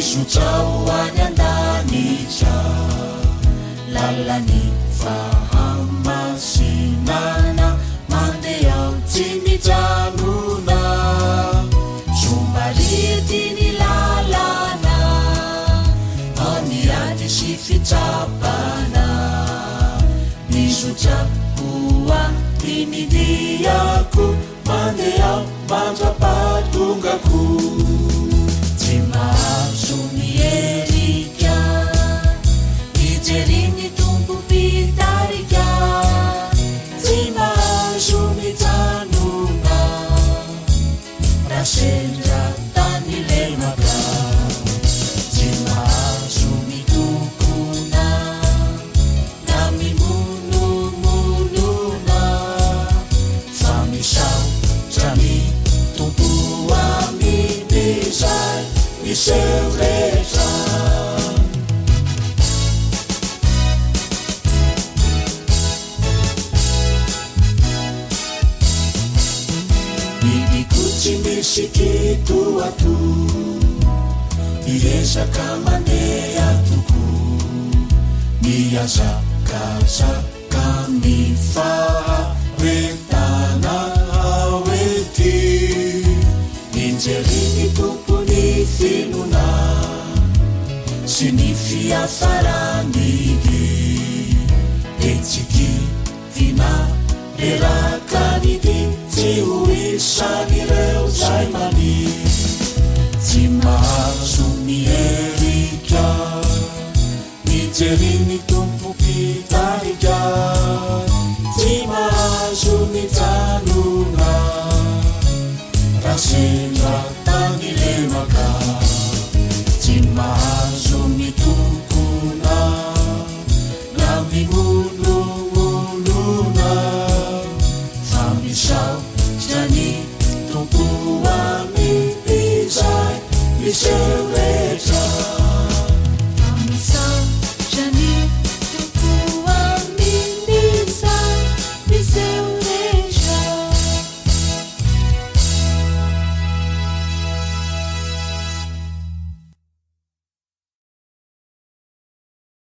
misotraoany andanitra lalany fahamasinana mandeha ao tsy mijanona somarityny lalana any ady sy fitsapana misotrakoa timidiako mandeha ao mandrapatongako tsy mahazo mierika mijeriny tompo pitarika tsy mahazo mijanona rasendra tany lemaka tsy mahazo mitokona na mimonomonona fa misaotra ny tompoa mibizay miseo rehetra bibiko tsy misy kitoato miresaka mandeha toko miazakazaka mifaharetana aoety minjeriny tompony finona sy ny fiafaranidy etsikivina rerakanity tsy ho isan'ireo zay mani tsy mahazo mierika mijeriny tompo pitarika tsy mahazo mijanona rasendra tany lemaka tsy mahazo mitokona na mimonomonona fa misaotra ny tompoa mibizay miseo